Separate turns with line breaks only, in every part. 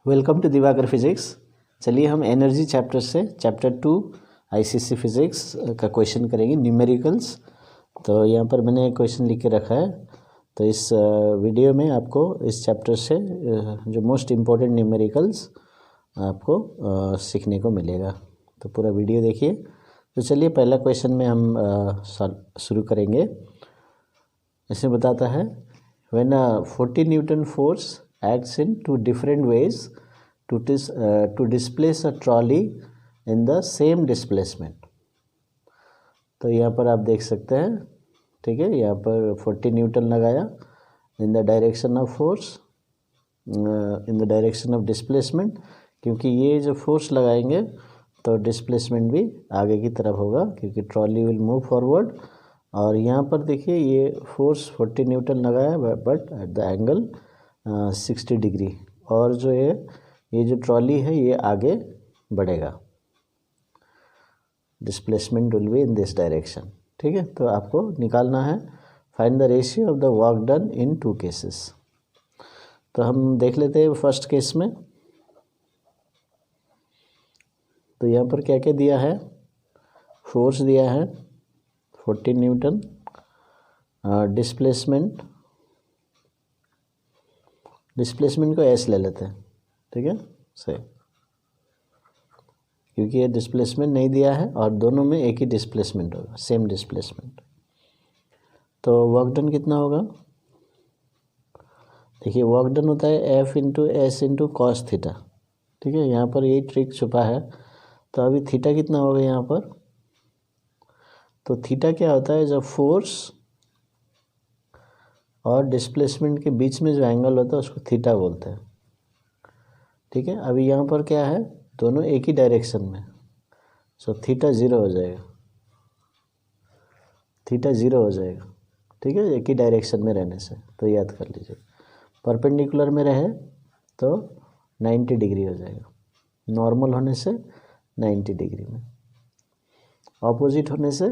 Welcome to Diwakar physics. चलिए हम energy chapter से चैप्टर 2 आईसीसी फिजिक्स का क्वेश्चन करेंगे, न्यूमेरिकल्स। तो यहाँ पर मैंने एक क्वेश्चन लिख के रखा है। तो इस वीडियो में आपको इस चैप्टर से जो मोस्ट इम्पोर्टेंट न्यूमेरिकल्स आपको सीखने को मिलेगा। तो पूरा वीडियो देखिए। तो चलिए पहला क्वेश्चन में हम शुरू करेंगे। इसमें बताता है when 40 Newton force acts in two different ways to displace a trolley in the same displacement। तो यहाँ पर आप देख सकते हैं, ठीक है। यहाँ पर 40 न्यूटन लगाया in the direction of force, in the direction of displacement, क्योंकि ये जो फोर्स लगाएंगे तो डिस्प्लेसमेंट भी आगे की तरफ होगा क्योंकि ट्रॉली विल मूव फॉरवर्ड। और यहाँ पर देखिए ये फोर्स 40 न्यूटन लगाया but at the angle 60 degree, और जो है ये जो ट्रॉली है ये आगे बढ़ेगा। Displacement will be in this direction, ठीक है। तो आपको निकालना है find the ratio of the work done in two cases. तो हम देख लेते हैं फर्स्ट केस में। तो यहाँ पर क्या क्या दिया है, फोर्स दिया है 40 न्यूटन, डिस्प्लेसमेंट को एस ले लेते हैं, ठीक है, सही, क्योंकि ये डिस्प्लेसमेंट नहीं दिया है और दोनों में एक ही डिस्प्लेसमेंट होगा, सेम डिस्प्लेसमेंट। तो वर्क डन कितना होगा, देखिए वर्क डन होता है F into S into cos theta, ठीक है। यहाँ पर यही ट्रिक छुपा है। तो अभी थीटा कितना होगा यहाँ पर, तो थीटा क्या होता है, जब फोर्स और डिस्प्लेसमेंट के बीच में जो एंगल होता है उसको थीटा बोलते हैं, ठीक है। अभी यहाँ पर क्या है, दोनों एक ही डायरेक्शन में, सो थीटा ज़ीरो हो जाएगा, थीटा ज़ीरो हो जाएगा, ठीक है, एक ही डायरेक्शन में रहने से। तो याद कर लीजिए, परपेंडिकुलर में रहे तो 90 डिग्री हो जाएगा, नॉर्मल होने से 90 डिग्री में, ऑपोजिट होने से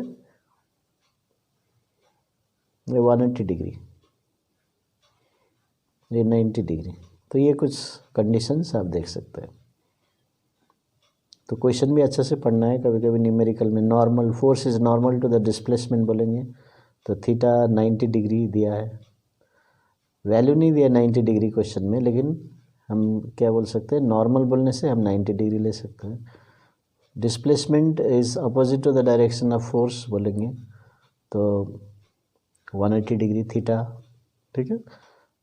ये 180 डिग्री, ये 90 डिग्री। तो ये कुछ कंडीशंस आप देख सकते हैं। तो क्वेश्चन भी अच्छे से पढ़ना है। कभी कभी न्यूमेरिकल में normal force is normal to the displacement बोलेंगे तो थीटा 90 डिग्री दिया है, वैल्यू नहीं दिया 90 डिग्री क्वेश्चन में, लेकिन हम क्या बोल सकते हैं, नॉर्मल बोलने से हम 90 डिग्री ले सकते हैं। Displacement is opposite to the direction of force बोलेंगे तो 180 डिग्री थीटा, ठीक है।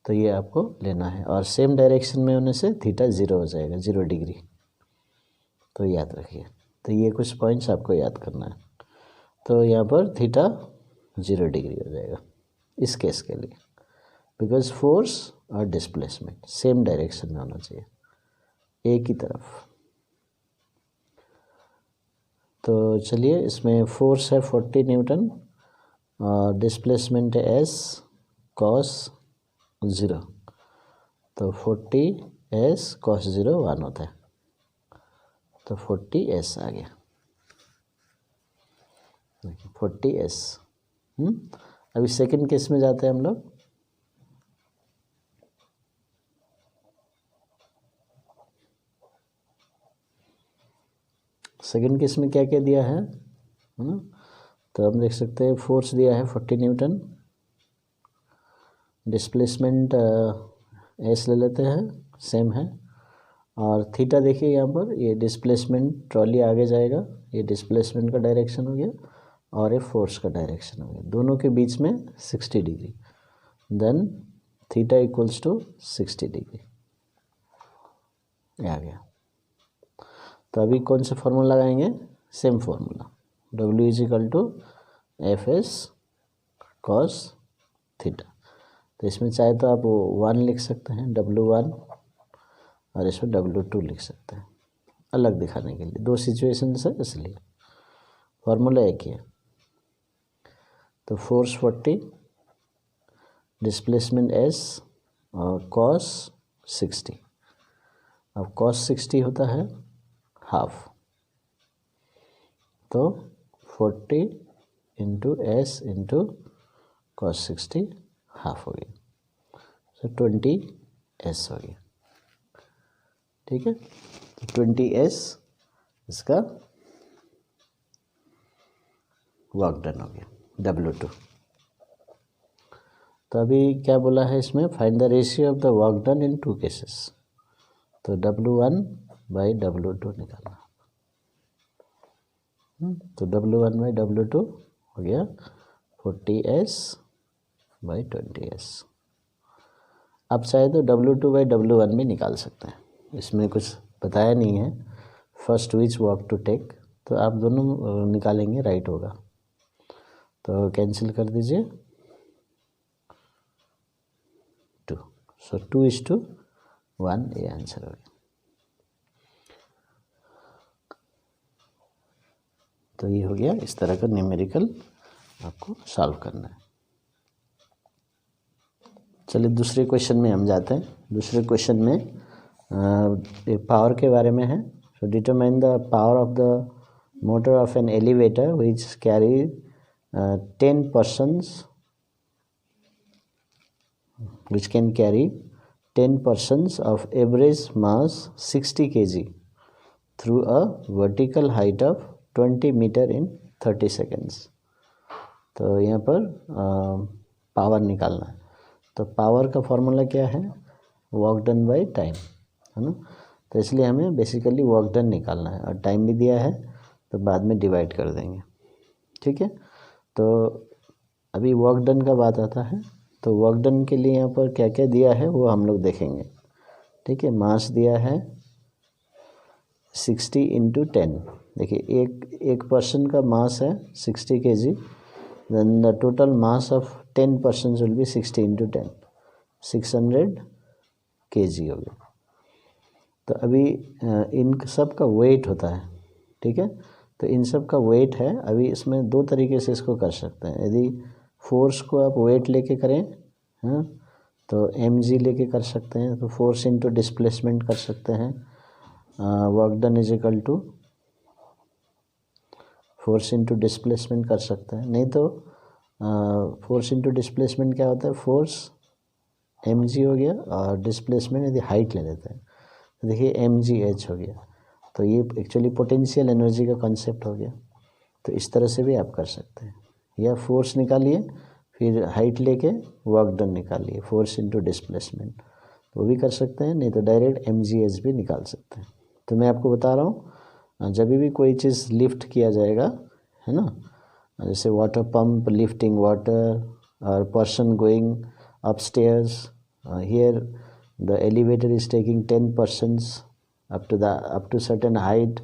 तो ये आपको लेना है, और सेम डायरेक्शन में होने से थीटा ज़ीरो हो जाएगा, 0 डिग्री। तो याद रखिए। तो ये कुछ पॉइंट्स आपको याद करना है। तो यहाँ पर थीटा 0 डिग्री हो जाएगा इस केस के लिए, बिकॉज फोर्स और डिस्प्लेसमेंट सेम डायरेक्शन में होना चाहिए, एक ही तरफ। तो चलिए इसमें फोर्स है 40 न्यूटन और डिस्प्लेसमेंट है एस कॉस 0। तो 40 एस कॉस 0 1 होता है, तो 40 एस आ गया, 40 एस। अभी सेकंड केस में जाते हैं हम लोग। सेकंड केस में क्या क्या दिया है ना, तो हम देख सकते हैं फोर्स दिया है 40 न्यूटन, डिस्प्लेसमेंट एस ले लेते हैं, सेम है, और थीटा देखिए यहाँ पर ये डिस्प्लेसमेंट, ट्रॉली आगे जाएगा, ये डिस्प्लेसमेंट का डायरेक्शन हो गया और ये फोर्स का डायरेक्शन हो गया, दोनों के बीच में 60 degree, then theta equals to 60 degree आ गया। तो अभी कौन सा फार्मूला लगाएंगे, same formula, W is equal to F S cos theta. तो इसमें चाहे तो आप 1 लिख सकते हैं, W1, और इसमें W2 लिख सकते हैं, अलग दिखाने के लिए, दो सिचुएशन है इसलिए फार्मूला एक ही है। तो फोर्स 40, डिस्प्लेसमेंट S और कॉस 60। अब कॉस 60 होता है हाफ, तो 40 into S into cos 60 half हो गया, तो 20 एस हो गया। ठीक है। तो 20s इसका वर्क डन हो गया W2। तो अभी क्या बोला है इसमें, find the ratio of the work done in 2 cases. तो W1/W2 निकालना। तो W1/W2 हो गया 40s/20s। आप चाहे तो W2/W1 भी निकाल सकते हैं, इसमें कुछ बताया नहीं है। First which work to take, तो आप दोनों निकालेंगे, राइट होगा। तो कैंसिल कर दीजिए 2। सो 2:1 ये आंसर हो गया। तो ये हो गया, इस तरह का न्यूमेरिकल आपको सॉल्व करना है। चलिए दूसरे क्वेश्चन में हम जाते हैं। दूसरे क्वेश्चन में पावर के बारे में है। So determine the power of the motor of an elevator which carry 10 persons which can carry 10 persons of average mass 60 kg through a vertical height of 20 meter in 30 seconds। तो यहाँ पर power निकालना है। तो पावर का formula क्या है, work done by time, है ना। तो इसलिए हमें बेसिकली वर्क डन निकालना है, और टाइम भी दिया है तो बाद में डिवाइड कर देंगे, ठीक है। तो अभी वर्क डन का बात आता है। तो वर्क डन के लिए यहाँ पर क्या क्या दिया है वो हम लोग देखेंगे, ठीक है। मास दिया है 60 × 10। देखिए एक पर्सन का मास है 60 kg, then the total mass of 10 persons विल बी 60 × 10, 600 kg हो गया। तो अभी इन सब का वेट होता है, ठीक है। तो इन सब का वेट है। अभी इसमें 2 तरीके से इसको कर सकते हैं। यदि फोर्स को आप वेट लेके करें, हाँ, तो mg लेके कर सकते हैं। तो फोर्स इनटू डिस्प्लेसमेंट कर सकते हैं। Work done is equal to force into displacement कर सकते हैं। नहीं तो फोर्स इनटू डिस्प्लेसमेंट क्या होता है, फोर्स mg हो गया, और डिस्प्लेसमेंट यदि हाइट ले लेते हैं तो देखिए mgh हो गया। तो ये एक्चुअली पोटेंशियल एनर्जी का कॉन्सेप्ट हो गया। तो इस तरह से भी आप कर सकते हैं, या फोर्स निकालिए फिर हाइट लेके वर्क डन निकालिए, फोर्स इनटू डिस्प्लेसमेंट, तो वो भी कर सकते हैं। नहीं तो डायरेक्ट mgh भी निकाल सकते हैं। तो मैं आपको बता रहा हूँ, जब भी कोई चीज़ लिफ्ट किया जाएगा, है ना, जैसे वाटर पंप लिफ्टिंग वाटर, और person going upstairs, here the elevator is taking 10 persons up to certain height.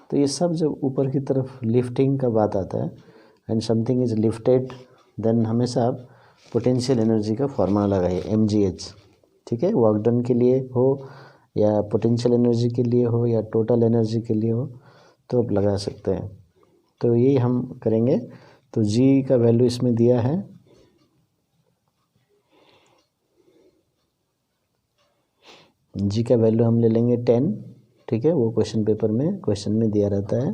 तो ये सब जब ऊपर की तरफ लिफ्टिंग का बात आता है, and something is lifted, then हमेशा आप पोटेंशियल एनर्जी का फॉर्मूला लगाइए mgh, ठीक है। वर्क डन के लिए हो, या पोटेंशियल एनर्जी के लिए हो, या टोटल एनर्जी के लिए हो, तो आप लगा सकते हैं। तो यही हम करेंगे। तो g का वैल्यू इसमें दिया है, g का वैल्यू हम ले लेंगे 10, ठीक है। वो क्वेश्चन पेपर में क्वेश्चन में दिया रहता है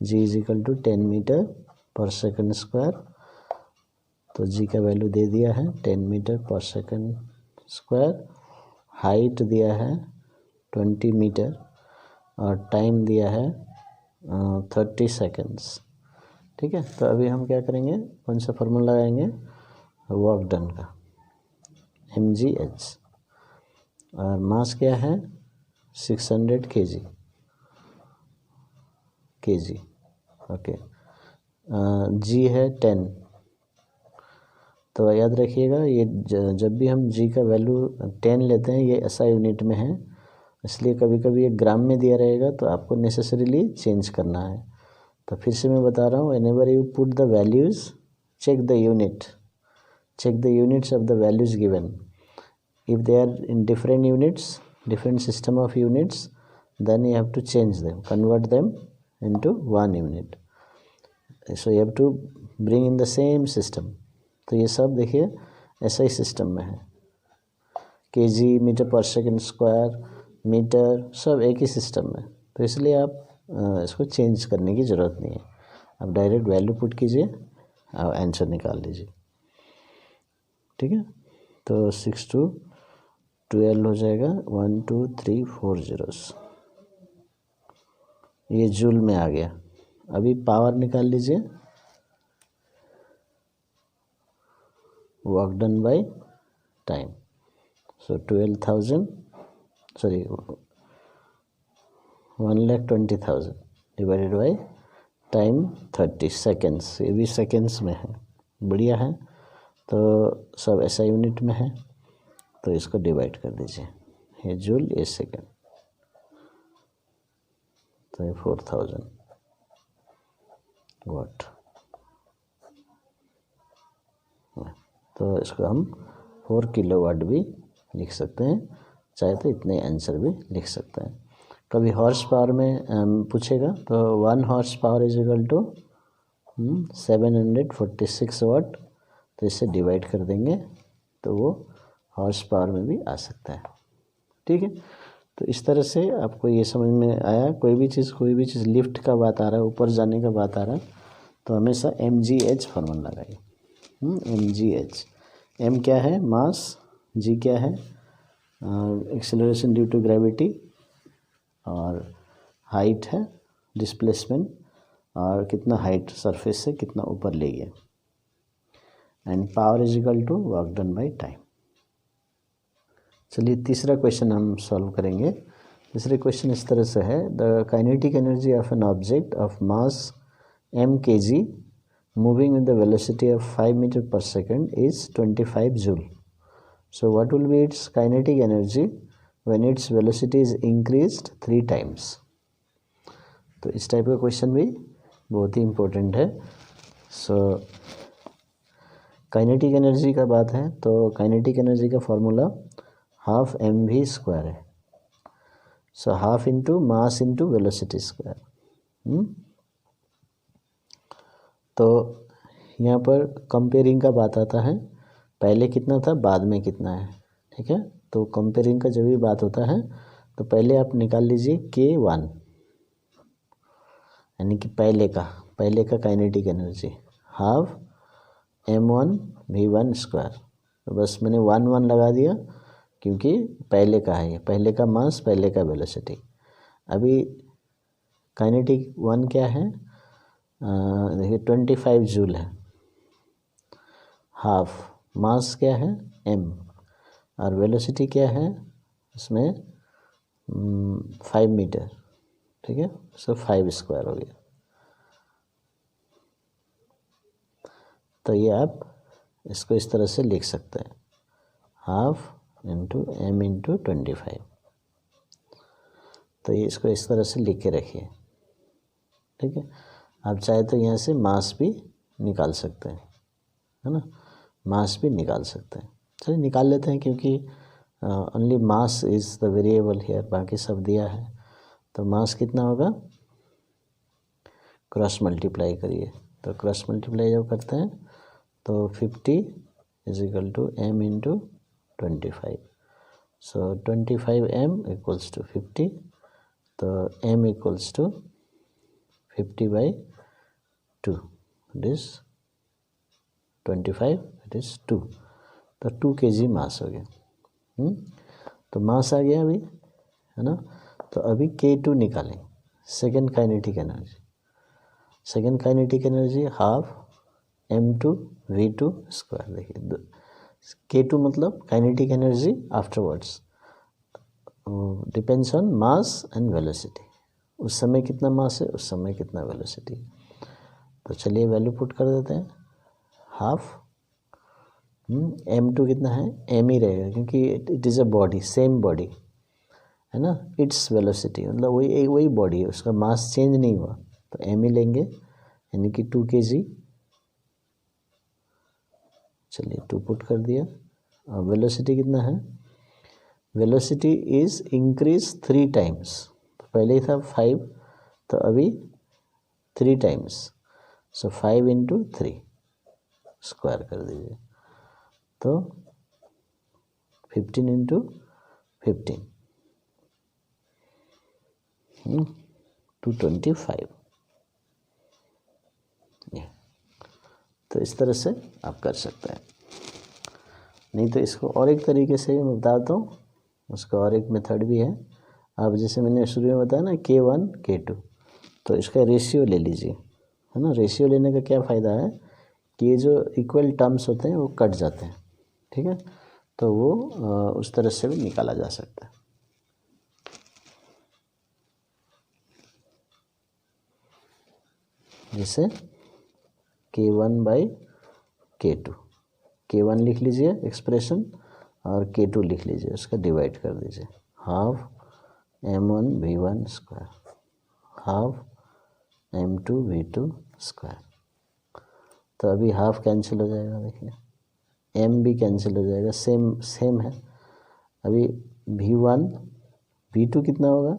g is equal to 10 metre per second square. तो g का वैल्यू दे दिया है 10 metre per second square, height दिया है 20 मीटर, और टाइम दिया है 30 सेकंड्स, ठीक है। तो अभी हम क्या करेंगे, कौन सा फॉर्मूला लगाएंगे, वर्क डन का mgh, और मास क्या है 600 kg, ओके। g है 10। तो याद रखिएगा, ये जब भी हम g का वैल्यू 10 लेते हैं, ये SI यूनिट में है, इसलिए कभी कभी ये ग्राम में दिया रहेगा, तो आपको नेसेसरीली चेंज करना है। तो फिर से मैं बता रहा हूँ, whenever you put the values, check the units of the values given. If they are in different units, different system of units, then you have to change them, convert them into 1 unit. So you have to bring in the same system. तो ये सब देखिए SI system में है, kg, metre per second square, metre, सब एक ही system में। तो इसलिए आप इसको चेंज करने की ज़रूरत नहीं है। आप डायरेक्ट वैल्यू पुट कीजिए और आंसर निकाल लीजिए, ठीक है। तो 6 to 12 हो जाएगा, 1 2 3 4 zeros, ये जूल में आ गया। अभी पावर निकाल लीजिए, work done by time. So 12,000 sorry 1,20,000 divided by time 30 seconds, ये भी सेकेंड्स में है, बढ़िया है। तो सब ऐसा यूनिट में है, तो इसको डिवाइड कर दीजिए, ये जूल ये सेकेंड, तो ये 4,000 वाट। तो इसको हम 4 किलोवाट भी लिख सकते हैं, चाहे तो इतने आंसर भी लिख सकते हैं। कभी हॉर्स पावर में पूछेगा तो 1 horse power is equal to 746 watt, तो इससे डिवाइड कर देंगे तो वो हॉर्स पावर में भी आ सकता है। ठीक है, तो इस तरह से आपको ये समझ में आया। कोई भी चीज़ लिफ्ट का बात आ रहा है, ऊपर जाने का बात आ रहा है, तो हमेशा mgh फार्मूला लगाइए। mgh, m क्या है मास, g क्या है एक्सेलरेशन ड्यू टू ग्रेविटी, और हाइट है डिस्प्लेसमेंट, और कितना हाइट सरफेस से कितना ऊपर ले गया, and power is equal to work done by time. चलिए तीसरा क्वेश्चन हम सॉल्व करेंगे। तीसरे क्वेश्चन इस तरह से है, the kinetic energy of an object of mass m kg moving with the velocity of 5 metre per second is 25 joule. So what will be its kinetic energy when its velocity is increased 3 times. तो इस type का question भी बहुत ही important है। So kinetic energy का बात है, तो काइनेटिक एनर्जी का फॉर्मूला हाफ mv स्क्वायर है। So half into mass into velocity square. तो यहाँ पर कंपेयरिंग का बात आता है, पहले कितना था बाद में कितना है। ठीक है, तो कंपेयरिंग का जब भी बात होता है तो पहले आप निकाल लीजिए K1, यानी कि पहले का kinetic energy half m1 v1 square. तो बस मैंने 1 लगा दिया क्योंकि पहले का है, पहले का मास पहले का वेलोसिटी। अभी काइनेटिक 1 क्या है, देखिए 25 जूल है, हाफ मास क्या है m, और वेलोसिटी क्या है इसमें 5 मीटर। ठीक है, सो 5 स्क्वायर हो गया। तो ये आप इसको इस तरह से लिख सकते हैं, हाफ इंटू m इंटू 25। तो ये इसको इस तरह से लिख के रखिए। ठीक है, आप चाहे तो यहाँ से मास भी निकाल सकते हैं, है ना, मास भी निकाल सकते हैं। चलिए निकाल लेते हैं, क्योंकि only mass is the variable here, बाकी सब दिया है। तो मास कितना होगा, क्रॉस मल्टीप्लाई करिए। तो क्रॉस मल्टीप्लाई जब करते हैं तो 50 is equal to m into 25। So 25m equals to 50, तो m equals to 50/2, it is 25, it is 2। तो 2 kg मास हो गया। तो मास आ गया अभी, है ना। तो अभी K2 निकालें, second kinetic energy. Second kinetic energy half m2 v2 square. देखिए K2 मतलब kinetic energy afterwards depends on mass and velocity. उस समय कितना मास है, उस समय कितना वेलोसिटी। तो चलिए वैल्यू पुट कर देते हैं, हाफ m2 कितना है, m ही रहेगा क्योंकि it is a body, same body है ना, इट्स वेलोसिटी मतलब वही बॉडी है, उसका मास चेंज नहीं हुआ, तो m ही लेंगे, यानी कि 2 kg। चलिए 2 पुट कर दिया। और वेलोसिटी कितना है, वेलोसिटी इज इंक्रीज 3 टाइम्स। तो पहले ही था 5, तो अभी 3 टाइम्स, सो 5 इंटू 3 स्क्वायर कर दीजिए। तो 15 इंटू 15 225। तो इस तरह से आप कर सकते हैं। नहीं तो इसको और एक तरीके से मैं बताता हूँ, उसका और एक मेथड भी है। अब जैसे मैंने शुरू में बताया ना K1 K2, तो इसका रेशियो ले लीजिए, है ना। रेशियो लेने का क्या फ़ायदा है कि ये जो इक्वल टर्म्स होते हैं वो कट जाते हैं, ठीक है। तो वो उस तरह से भी निकाला जा सकता है। जैसे K1/K2, K1 लिख लीजिए एक्सप्रेशन और K2 लिख लीजिए, उसका डिवाइड कर दीजिए, half m1v1 square half m2v2 square. तो अभी हाफ कैंसिल हो जाएगा, देखिए m भी कैंसिल हो जाएगा, सेम है। अभी v1 v2 कितना होगा,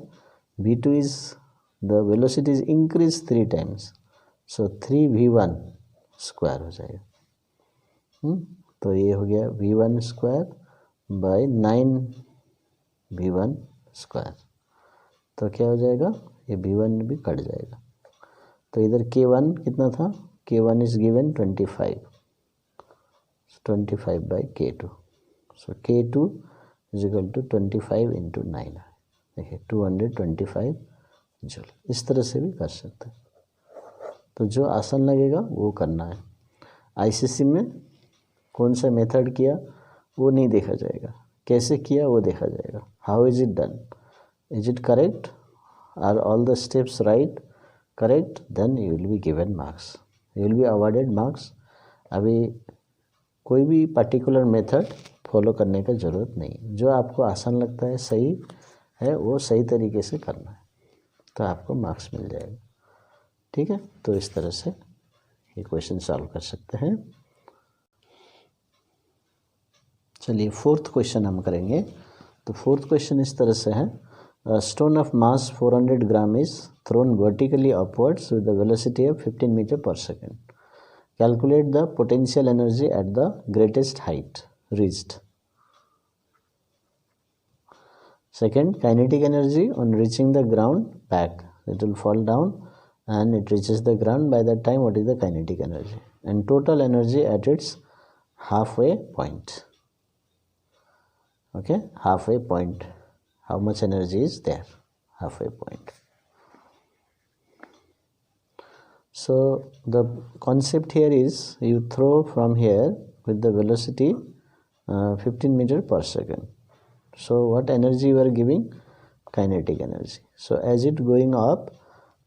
v2 is the velocity is increase 3 times, so 3v1 square हो जाएगा। तो ये हो गया v1 square by 9v1 square. तो क्या हो जाएगा, ये v1 भी कट जाएगा। तो इधर K1 कितना था, K1 is given 25/K2, so K2 is equal to 25 × 9, देखिए 225 जूल। इस तरह से भी कर सकते हैं। तो जो आसान लगेगा वो करना है। आईसीसी में कौन सा मेथड किया वो नहीं देखा जाएगा, कैसे किया वो देखा जाएगा। How is it done, is it correct, are all the steps right, correct, then you will be given marks, you will be awarded marks. अभी कोई भी पर्टिकुलर मेथड फॉलो करने का ज़रूरत नहीं, जो आपको आसान लगता है, सही है, वो सही तरीके से करना है, तो आपको मार्क्स मिल जाएगा, ठीक है। तो इस तरह से ये क्वेश्चन सॉल्व कर सकते हैं। चलिए फोर्थ क्वेश्चन हम करेंगे। तो फोर्थ क्वेश्चन इस तरह से है, stone of mass 400 gram is thrown vertically upwards with the velocity of 15 metre per second, calculate the potential energy at the greatest height reached. Second, kinetic energy on reaching the ground back, it will fall down and it reaches the ground. By that time, what is the kinetic energy? And total energy at its halfway point. Okay, halfway point, how much energy is there, halfway point. So the concept here is you throw from here with the velocity 15 meter per second. So what energy you are giving, kinetic energy. So as it going up,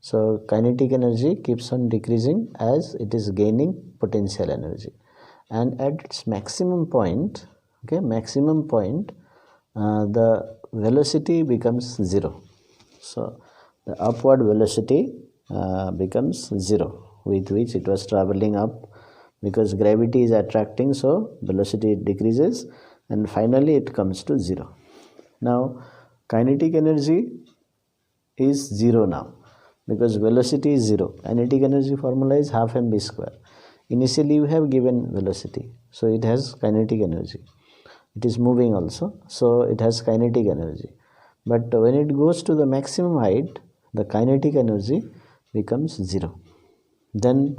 so kinetic energy keeps on decreasing as it is gaining potential energy, and at its maximum point, okay, maximum point, the velocity becomes 0. So the upward velocity becomes 0 with which it was traveling up, because gravity is attracting, so velocity decreases and finally it comes to 0. Now kinetic energy is 0 now, because velocity is 0. Kinetic energy formula is half mv square. Initially you have given velocity, so it has kinetic energy, it is moving also, so it has kinetic energy. But when it goes to the maximum height, the kinetic energy becomes 0. Then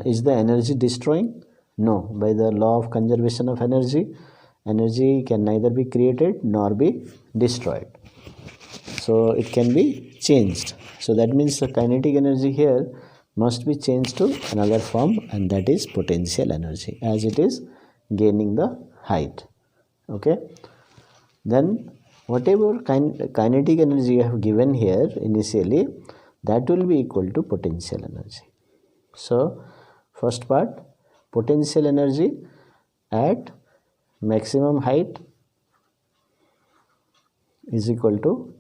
is the energy destroying? No. By the law of conservation of energy, energy can neither be created nor be destroyed, so it can be changed. So that means the kinetic energy here must be changed to another form, and that is potential energy, as it is gaining the height. Okay, then whatever kinetic energy you have given here initially, that will be equal to potential energy. So first part, potential energy at maximum height is equal to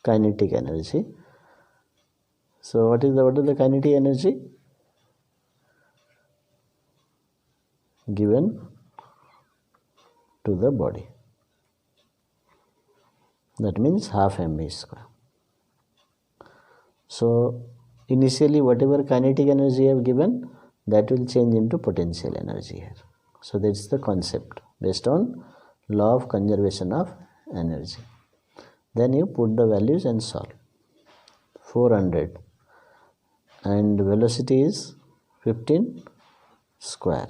kinetic energy. So what is the kinetic energy given to the body? That means half mv square. So initially whatever kinetic energy you have given, that will change into potential energy here. So that's the concept based on law of conservation of energy. Then you put the values and solve. 400 and velocity is 15 square.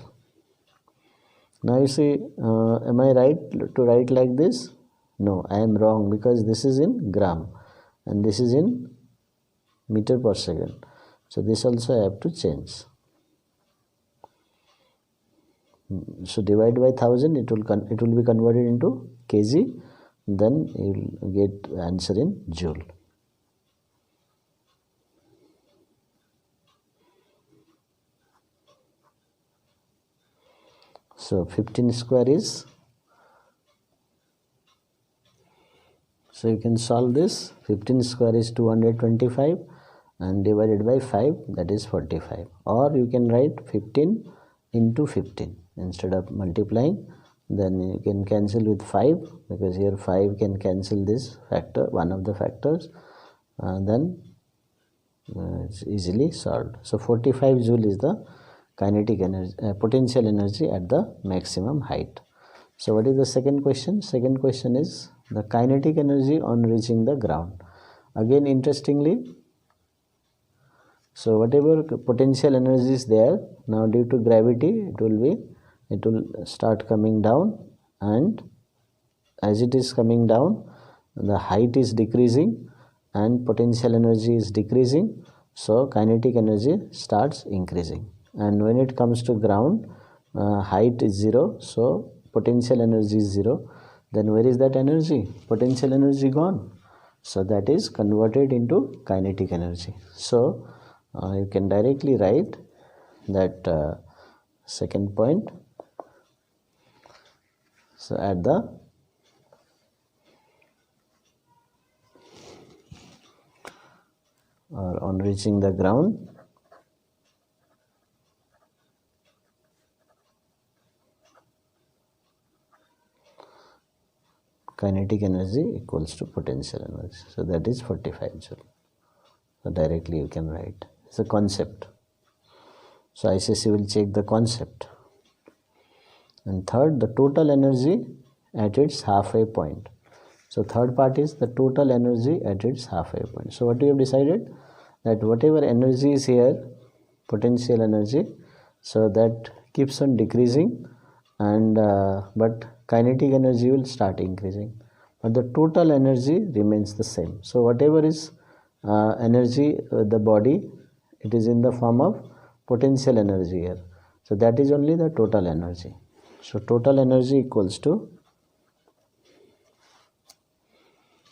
Now you see, am I right to write like this? No, I am wrong because this is in gram and this is in meter per second. So this also I have to change. So divide by 1000, it will be converted into kg. Then you will get answer in joule. So 15 square is, so you can solve this. 15 square is 225 and divided by 5, that is 45. Or you can write 15 into 15 instead of multiplying. Then you can cancel with 5 because here 5 can cancel this factor, one of the factors. Then it's easily solved. So 45 joule is the kinetic energy, potential energy at the maximum height. So what is the second question? Second question is the kinetic energy on reaching the ground. Again, interestingly, so whatever potential energy is there, now due to gravity, it will start coming down, and as it is coming down, the height is decreasing and potential energy is decreasing. So kinetic energy starts increasing. And when it comes to ground, height is 0, so potential energy is 0. Then where is that energy? Potential energy gone. So that is converted into kinetic energy. So you can directly write that second point. So at the or on reaching the ground, kinetic energy equals to potential energy. So that is 45 joule. So directly you can write. It's a concept. So ICSE will check the concept. And third, the total energy at its halfway point. So third part is the total energy at its halfway point. So what we have decided, that whatever energy is here, potential energy, so that keeps on decreasing, and but kinetic energy will start increasing, but the total energy remains the same. So whatever is energy, the body, it is in the form of potential energy here. So that is only the total energy. So total energy equals to,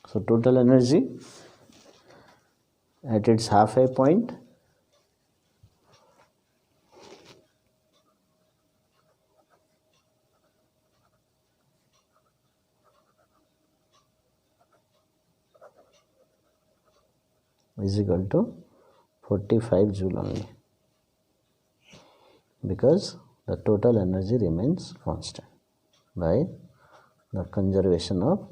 so total energy at its halfway point is equal to 45 joule only, because the total energy remains constant by the conservation of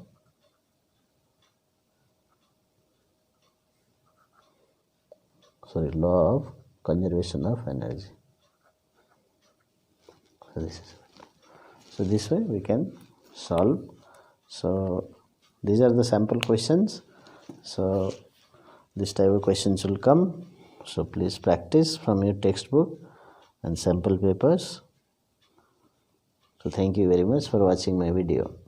law of conservation of energy. So this way we can solve. So these are the sample questions. So this type of questions will come. So please practice from your textbook and sample papers. So thank you very much for watching my video.